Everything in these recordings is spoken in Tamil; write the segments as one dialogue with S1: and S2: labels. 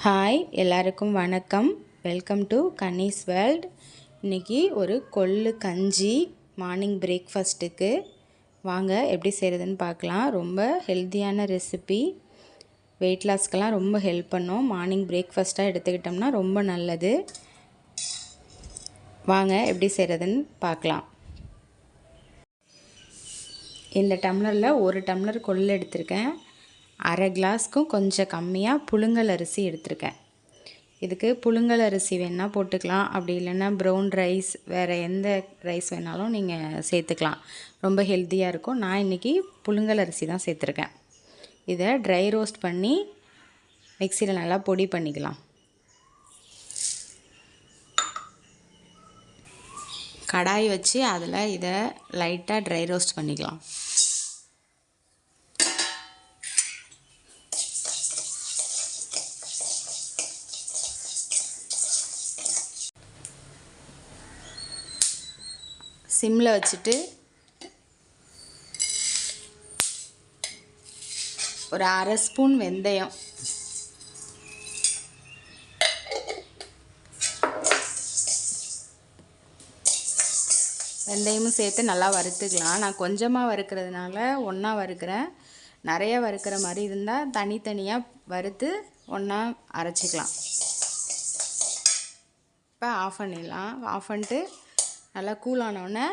S1: ஹாய் எல்லாருக்கும் வணக்கம். Welcome to Kanni's world. இன்றைக்கி ஒரு கொள்ளு கஞ்சி மார்னிங் பிரேக்ஃபாஸ்ட்டுக்கு வாங்க எப்படி செய்கிறதுன்னு பார்க்கலாம். ரொம்ப ஹெல்த்தியான ரெசிபி, வெயிட் லாஸ்க்கெல்லாம் ரொம்ப ஹெல்ப் பண்ணும். மார்னிங் பிரேக்ஃபாஸ்ட்டாக எடுத்துக்கிட்டோம்னா ரொம்ப நல்லது. வாங்க எப்படி செய்கிறதுன்னு பார்க்கலாம். இந்த டம்ளரில் ஒரு டம்ளர் கொள்ளு எடுத்திருக்கேன். அரை கிளாஸ்க்கும் கொஞ்சம் கம்மியாக புழுங்கல் அரிசி எடுத்திருக்கேன். இதுக்கு புழுங்கல் அரிசி வேணால் போட்டுக்கலாம், அப்படி இல்லைன்னா ப்ரௌன் ரைஸ், வேறு எந்த ரைஸ் வேணாலும் நீங்கள் சேர்த்துக்கலாம். ரொம்ப ஹெல்த்தியாக இருக்கும். நான் இன்றைக்கி புழுங்கல் அரிசி தான் சேர்த்துருக்கேன். இதை ட்ரை ரோஸ்ட் பண்ணி மிக்சியில் நல்லா பொடி பண்ணிக்கலாம். கடாய் வச்சு அதில் இதை லைட்டாக ட்ரை ரோஸ்ட் பண்ணிக்கலாம். சிம்மில் வச்சுட்டு ஒரு அரை ஸ்பூன் வெந்தயம், வெந்தயமும் சேர்த்து நல்லா வறுத்துக்கலாம். நான் கொஞ்சமாக வறுக்கிறதுனால ஒன்றா வறுக்கிறேன். நிறைய வறுக்கிற மாதிரி இருந்தால் தனித்தனியாக வறுத்து ஒன்றா அரைச்சிக்கலாம். இப்போ ஆஃப் பண்ணிடலாம். ஆஃப் பண்ணிட்டு நல்லா கூலானோடனே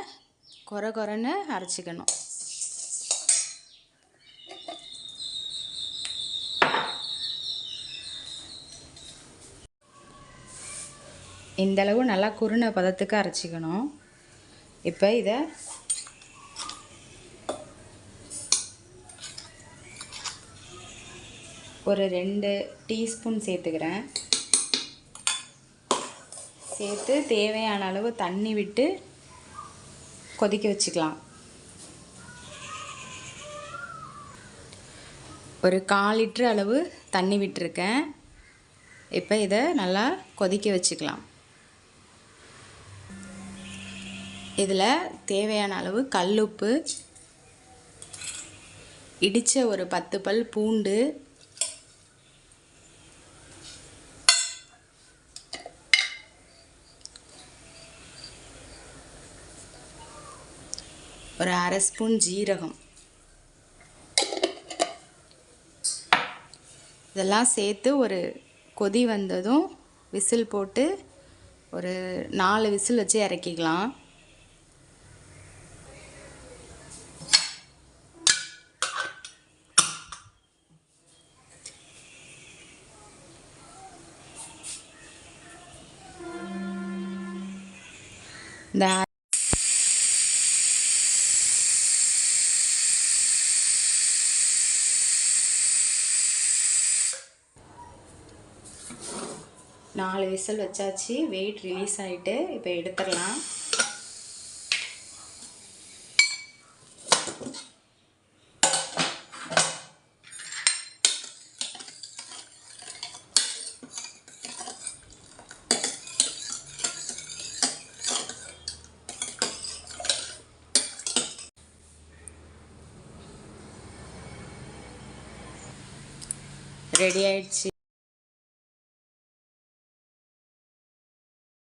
S1: கொர கொரன்னு அரைச்சிக்கணும். இந்தளவு நல்லா குருணை பதத்துக்கு அரைச்சிக்கணும். இப்போ இதை ஒரு 2 டீஸ்பூன் சேர்த்துக்கிறேன். சேர்த்து தேவையான அளவு தண்ணி விட்டு கொதிக்க வச்சுக்கலாம். ஒரு 1/4 லிட்டர் அளவு தண்ணி விட்டுருக்கேன். இப்போ இதை நல்லா கொதிக்க வச்சுக்கலாம். இதில் தேவையான அளவு கல்லுப்பு, இடித்த ஒரு 10 பல் பூண்டு, ஒரு அரை ஸ்பூன் ஜீரகம், இதெல்லாம் சேர்த்து ஒரு கொதி வந்ததும் விசில் போட்டு ஒரு 4 விசில் வச்சு இறக்கிக்கலாம். இந்த 4 விசில் வச்சாச்சு. வெயிட் ரிலீஸ் ஆகிட்டு இப்போ எடுத்துடலாம். ரெடி ஆயிடுச்சு.